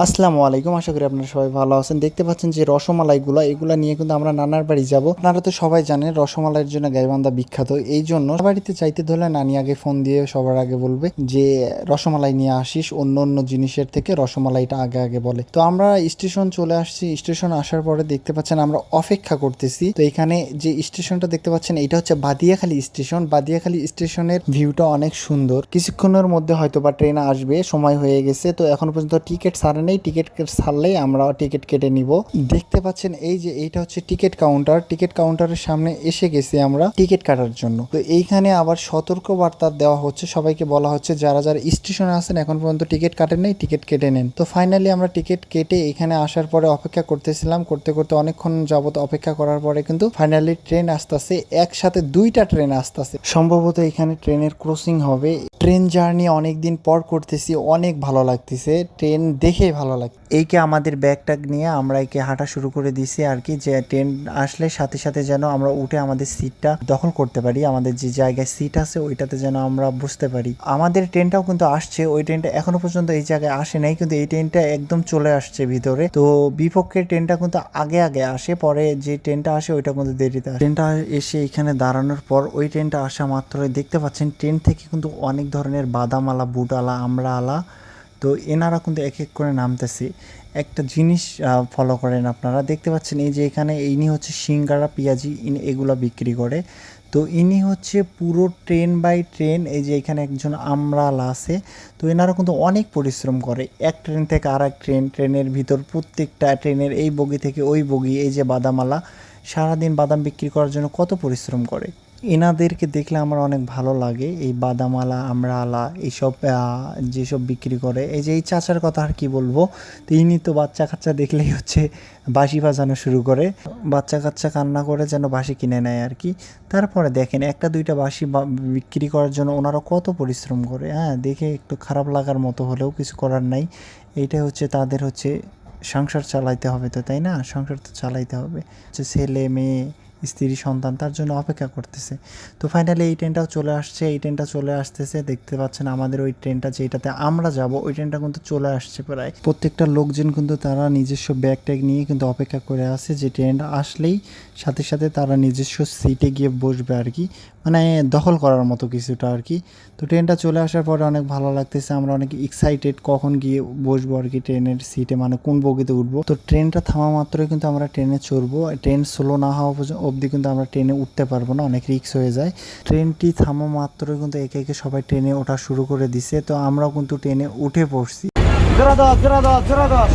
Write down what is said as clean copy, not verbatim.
আসসালামু আলাইকুম, আশা করি আপনারা সবাই ভালো আছেন। দেখতে পাচ্ছেন যে রসমালাইগুলো, এগুলা নিয়ে কিন্তু আমরা নানার বাড়ি যাব। আপনারা তো সবাই জানেন রসমালাইয়ের জন্য গাইবান্ধা বিখ্যাত। এই জন্য বাড়িতে চাইতে ধরলে নানি আগে ফোন দিয়ে সবার আগে বলবে যে রসমালাই নিয়ে আসিস, অন্য অন্য জিনিসের থেকে রসমালাইটা আগে আগে বলে। তো আমরা স্টেশন চলে আসছি। স্টেশন আসার পরে দেখতে পাচ্ছেন আমরা অপেক্ষা করতেছি। তো এখানে যে স্টেশনটা দেখতে পাচ্ছেন এটা হচ্ছে বাদিয়াখালী স্টেশন। বাদিয়াখালী স্টেশনের ভিউটা অনেক সুন্দর। কিছুক্ষণের মধ্যে হয়তো বা ট্রেন আসবে, সময় হয়ে গেছে। তো এখন পর্যন্ত টিকিট ছাড়ে নেই, টিকিট ছাড়লেই আমরা টিকিট কেটে নিব। দেখতে পাচ্ছেন এই যে এইটা হচ্ছে টিকিট কাউন্টার। টিকিট কাউন্টারের সামনে এসে গেছি আমরা টিকিট কাটার জন্য। তো এইখানে আবার সতর্ক বার্তা দেওয়া হচ্ছে, সবাইকে বলা হচ্ছে যারা যারা স্টেশনে আছেন এখন পর্যন্ত টিকিট কাটেন নাই টিকিট কেটে নেন। তো ফাইনালি আমরা টিকিট কেটে এখানে আসার পরে অপেক্ষা করতেছিলাম। করতে করতে অনেকক্ষণ যাবত অপেক্ষা করার পরে কিন্তু ফাইনালি ট্রেন আসতেছে। একসাথে দুইটা ট্রেন আসতেছে, সম্ভবত এখানে ট্রেনের ক্রসিং হবে। ট্রেন জার্নি অনেকদিন পর করতেছি, অনেক ভালো লাগতেছে। ট্রেন দেখেই ভালো লাগে। এইকে আমাদের ব্যাগ ট্যাগ নিয়ে আমরা একে হাঁটা শুরু করে দিছি আর কি, যে ট্রেন আসলে সাথে সাথে যেন আমরা উঠে আমাদের সিটটা দখল করতে পারি, আমাদের যে জায়গায় সিট আছে ওইটাতে যেন আমরা বুঝতে পারি। আমাদের ট্রেনটাও কিন্তু আসছে, ওই ট্রেনটা এখনো পর্যন্ত এই জায়গায় আসে নাই, কিন্তু এই ট্রেনটা একদম চলে আসছে ভিতরে। তো বিপক্ষের ট্রেনটা কিন্তু আগে আগে আসে, পরে যে ট্রেনটা আসে ওইটা কিন্তু দেরিতে আসে। ট্রেনটা এসে এখানে দাঁড়ানোর পর ওই ট্রেনটা আসা মাত্রই দেখতে পাচ্ছেন ট্রেন থেকে কিন্তু অনেক ধরনের বাদাম আলা, বুট আলা, আমড়া আলা, তো এনারা কিন্তু এক এক করে নামতেছে। একটা জিনিস ফলো করেন আপনারা, দেখতে পাচ্ছেন এই যে এখানে ইনি হচ্ছে সিঙ্গারা, পেঁয়াজি এগুলা বিক্রি করে। তো ইনি হচ্ছে পুরো ট্রেন বাই ট্রেন, এই যে এখানে একজন আমরালা আছে। তো এনারা কিন্তু অনেক পরিশ্রম করে, এক ট্রেন থেকে আর এক ট্রেনের ভিতর প্রত্যেকটা ট্রেনের এই বগি থেকে ওই বগি, এই যে বাদামালা, সারাদিন বাদাম বিক্রি করার জন্য কত পরিশ্রম করে। এনাদেরকে দেখলে আমার অনেক ভালো লাগে, এই বাদামালা, আমড়ালা, এইসব যেসব বিক্রি করে। এই যে এই চাচার কথা আর কি বলবো, তো ইনি তো বাচ্চা কাচ্চা দেখলেই হচ্ছে বাঁশি বাজানো শুরু করে, বাচ্চা কাচ্চা কান্না করে যেন বাঁশি কিনে নেয় আর কি। তারপরে দেখেন একটা দুইটা বাঁশি বিক্রি করার জন্য ওনারা কত পরিশ্রম করে। হ্যাঁ, দেখে একটু খারাপ লাগার মতো হলেও কিছু করার নাই। এইটা হচ্ছে তাদের হচ্ছে সংসার চালাইতে হবে, তো তাই না, সংসার তো চালাইতে হবে। হচ্ছে ছেলে মেয়ে, স্ত্রী, সন্তান, তার জন্য অপেক্ষা করতেছে। তো ফাইনালি এই ট্রেনটাও চলে আসছে, এই ট্রেনটা চলে আসতেছে। দেখতে পাচ্ছেন আমাদের ওই ট্রেনটা যেটাতে আমরা যাব ওই ট্রেনটা কিন্তু চলে আসছে প্রায়। প্রত্যেকটা লোকজন কিন্তু তারা নিজস্ব ব্যাগ ট্যাগ নিয়ে কিন্তু অপেক্ষা করে আছে, যে ট্রেনটা আসলেই সাথে সাথে তারা নিজস্ব সিটে গিয়ে বসবে আর কি, মানে দখল করার মতো কিছুটা আর কি। তো ট্রেনটা চলে আসার পরে অনেক ভালো লাগতেছে, আমরা অনেক এক্সাইটেড কখন গিয়ে বসবো আর কি ট্রেনের সিটে, মানে কোন বগিতে উঠবো। তো ট্রেনটা থামা মাত্রই কিন্তু আমরা ট্রেনে চড়বো। ট্রেন স্লো না হওয়া অবধি কিন্তু আমরা ট্রেনে উঠতে পারবো না, অনেক রিস্ক হয়ে যায়। ট্রেনটি থামা মাত্রই কিন্তু একে একে সবাই ট্রেনে ওঠা শুরু করে দিছে। তো আমরাও কিন্তু ট্রেনে উঠে পড়ছি। জোড়া দশ জোড়া দশ জোড়া দশ